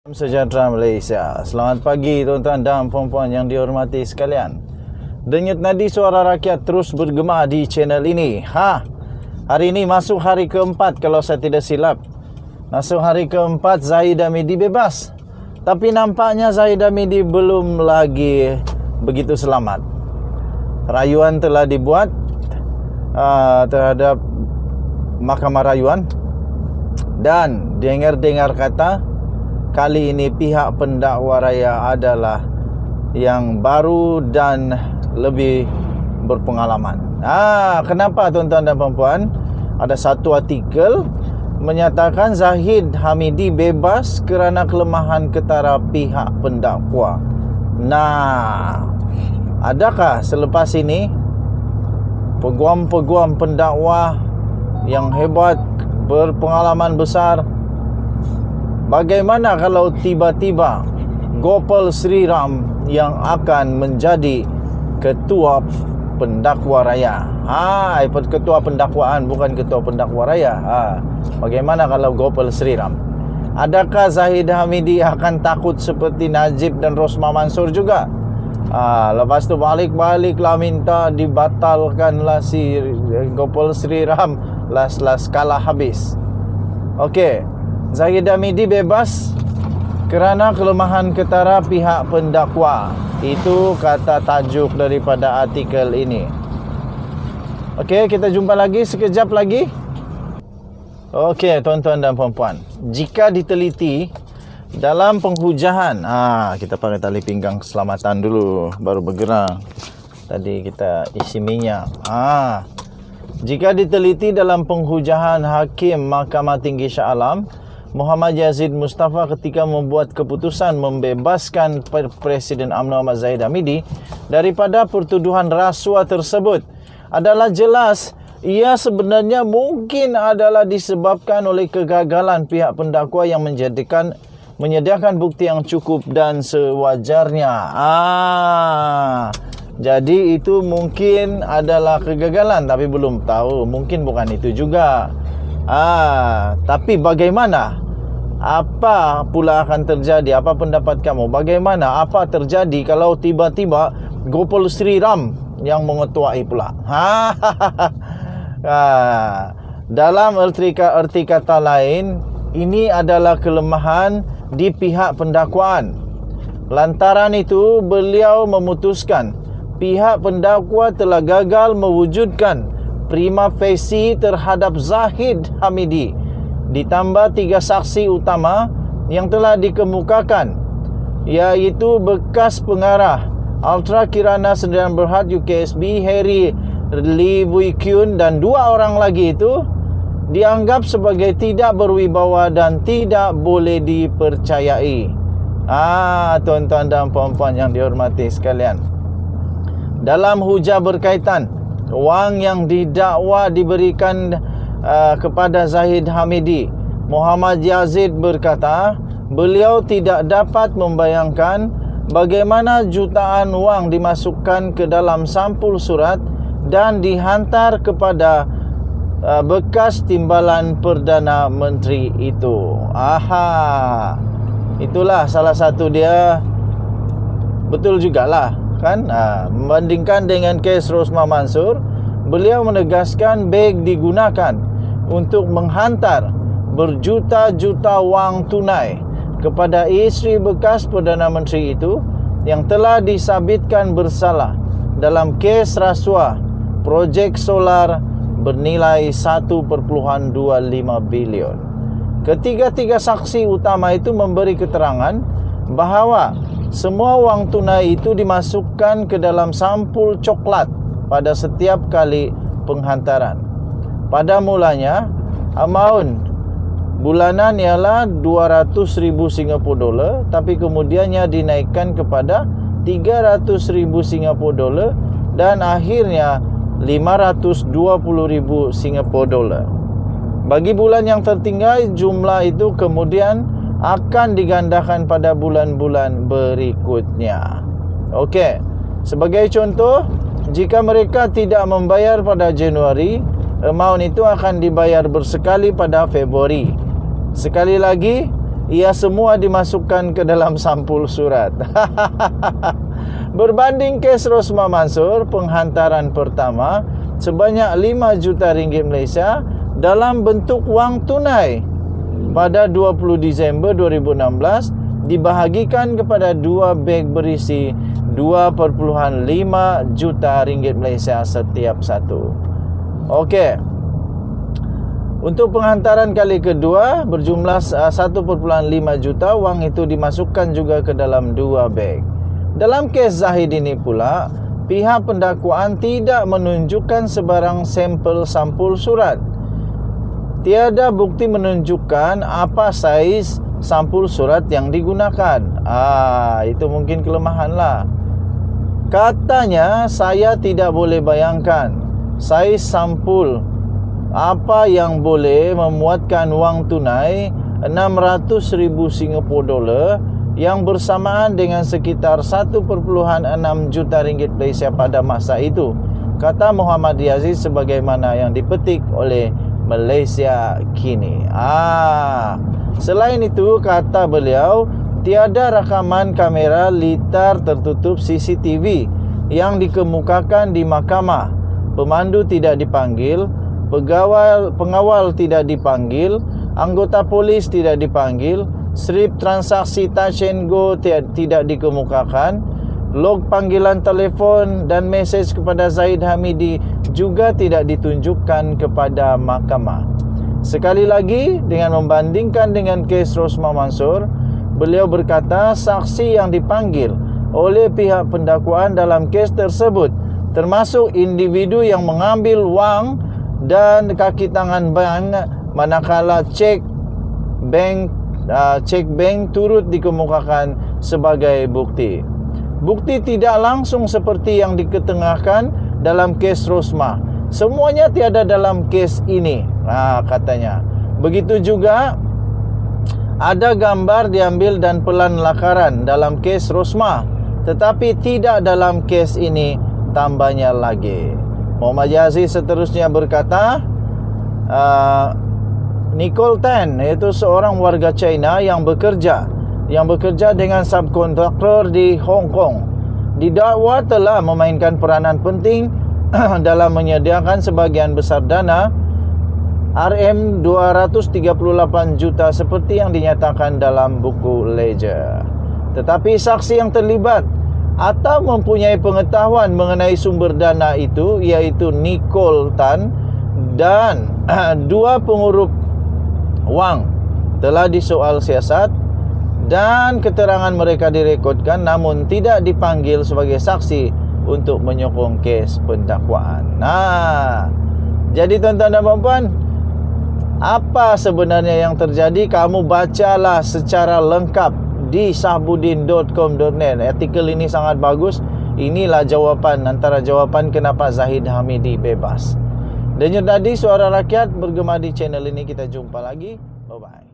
Sejahtera Malaysia. Selamat pagi tuan-tuan dan puan-puan yang dihormati sekalian. Denyut nadi suara rakyat terus bergema di channel ini. Hari ini masuk hari keempat kalau saya tidak silap. Masuk hari keempat Zahid Hamidi bebas. Tapi nampaknya Zahid Hamidi belum lagi begitu selamat. Rayuan telah dibuat terhadap Mahkamah Rayuan. Dan dengar-dengar kata kali ini pihak pendakwa raya adalah yang baru dan lebih berpengalaman. Kenapa tuan-tuan dan puan-puan? Ada satu artikel menyatakan Zahid Hamidi bebas kerana kelemahan ketara pihak pendakwa. Adakah selepas ini peguam-peguam pendakwa yang hebat, berpengalaman besar, bagaimana kalau tiba-tiba Gopal Sri Ram yang akan menjadi ketua pendakwa raya? Ketua pendakwaan, bukan ketua pendakwa raya. Bagaimana kalau Gopal Sri Ram? Adakah Zahid Hamidi akan takut seperti Najib dan Rosmah Mansur juga? Lepas tu balik-baliklah minta dibatalkanlah si Gopal Sri Ram, las kalah habis. Okey, Zahid Hamidi bebas kerana kelemahan ketara pihak pendakwa. Itu kata tajuk daripada artikel ini. Okey, kita jumpa lagi sekejap lagi. Okey, tuan-tuan dan puan-puan, jika diteliti dalam penghujahan, kita pakai tali pinggang keselamatan dulu baru bergerak. Tadi kita isi minyak. Jika diteliti dalam penghujahan Hakim Mahkamah Tinggi Shah Alam Muhammad Yazid Mustafa ketika membuat keputusan membebaskan Presiden UMNO Ahmad Zahid Hamidi daripada pertuduhan rasuah tersebut, adalah jelas ia sebenarnya mungkin adalah disebabkan oleh kegagalan pihak pendakwa yang menyediakan bukti yang cukup dan sewajarnya. Jadi itu mungkin adalah kegagalan, tapi belum tahu, mungkin bukan itu juga. Tapi bagaimana? Apa pula akan terjadi? Apa pendapat kamu? Bagaimana? Apa terjadi kalau tiba-tiba Gopal Sri Ram yang mengetuai pula? Dalam erti kata lain, ini adalah kelemahan di pihak pendakwaan. Lantaran itu, beliau memutuskan pihak pendakwa telah gagal mewujudkan prima facie terhadap Zahid Hamidi. Ditambah 3 saksi utama yang telah dikemukakan, iaitu bekas pengarah Ultra Kirana Sdn Bhd UKSB Harry Lee Wui Kyun, dan 2 orang lagi itu dianggap sebagai tidak berwibawa dan tidak boleh dipercayai. Tuan-tuan dan puan-puan yang dihormati sekalian, dalam hujah berkaitan wang yang didakwa diberikan kepada Zahid Hamidi, Muhammad Yazid berkata beliau tidak dapat membayangkan bagaimana jutaan wang dimasukkan ke dalam sampul surat dan dihantar kepada bekas timbalan Perdana Menteri itu. Itulah salah satu dia. Betul jugalah kan, membandingkan dengan kes Rosmah Mansur, beliau menegaskan beg digunakan untuk menghantar berjuta-juta wang tunai kepada isteri bekas Perdana Menteri itu yang telah disabitkan bersalah dalam kes rasuah projek solar bernilai 1.25 bilion. Ketiga-tiga saksi utama itu memberi keterangan bahawa semua wang tunai itu dimasukkan ke dalam sampul coklat pada setiap kali penghantaran. Pada mulanya, amaun bulanan ialah 200,000 Singapura dolar, tapi kemudiannya dinaikkan kepada 300,000 Singapura dolar dan akhirnya 520,000 Singapura dolar. Bagi bulan yang tertinggal, jumlah itu kemudian akan digandakan pada bulan-bulan berikutnya. Okey, sebagai contoh, jika mereka tidak membayar pada Januari, amount itu akan dibayar bersekali pada Februari. Sekali lagi, ia semua dimasukkan ke dalam sampul surat. Berbanding kes Rosmah Mansor, penghantaran pertama sebanyak 5 juta ringgit Malaysia dalam bentuk wang tunai pada 20 Disember 2016 dibahagikan kepada 2 beg berisi 2.5 juta ringgit Malaysia setiap satu. Okey. Untuk penghantaran kali kedua berjumlah 1.5 juta, wang itu dimasukkan juga ke dalam 2 beg. Dalam kes Zahid ini pula, pihak pendakwaan tidak menunjukkan sebarang sampul surat. Tiada bukti menunjukkan apa saiz sampul surat yang digunakan. Itu mungkin kelemahan lah. Katanya, saya tidak boleh bayangkan saiz sampul apa yang boleh memuatkan wang tunai 600,000 Singapore dolar yang bersamaan dengan sekitar 1.6 juta ringgit Malaysia pada masa itu, kata Muhammad Yazid sebagaimana yang dipetik oleh Malaysia Kini. Selain itu, kata beliau, tiada rakaman kamera litar tertutup CCTV yang dikemukakan di mahkamah. Pemandu tidak dipanggil, pengawal tidak dipanggil, anggota polis tidak dipanggil, slip transaksi touch and go tidak dikemukakan, log panggilan telefon dan mesej kepada Zahid Hamidi juga tidak ditunjukkan kepada mahkamah. Sekali lagi, dengan membandingkan dengan kes Rosmah Mansor, beliau berkata saksi yang dipanggil oleh pihak pendakwaan dalam kes tersebut termasuk individu yang mengambil wang dan kaki tangan bank, manakala cek bank turut dikemukakan sebagai bukti. Bukti tidak langsung seperti yang diketengahkan dalam kes Rosmah. Semuanya tiada dalam kes ini, katanya. Begitu juga ada gambar diambil dan pelan lakaran dalam kes Rosmah, tetapi tidak dalam kes ini, tambahnya lagi. Muhammad Yazid seterusnya berkata, Nicole Tan, iaitu seorang warga China yang bekerja dengan subkontraktor di Hong Kong, didakwa telah memainkan peranan penting dalam menyediakan sebagian besar dana RM238 juta seperti yang dinyatakan dalam buku ledger. Tetapi saksi yang terlibat atau mempunyai pengetahuan mengenai sumber dana itu, iaitu Nicole Tan dan 2 pengurus wang, telah disoal siasat dan keterangan mereka direkodkan namun tidak dipanggil sebagai saksi untuk menyokong kes pendakwaan. Jadi tuan-tuan dan puan-puan, apa sebenarnya yang terjadi? Kamu bacalah secara lengkap di sahbudin.com.net. Artikel ini sangat bagus. Inilah jawapan, antara jawapan kenapa Zahid Hamidi bebas. Denyut nadi suara rakyat bergema di channel ini. Kita jumpa lagi. Bye-bye.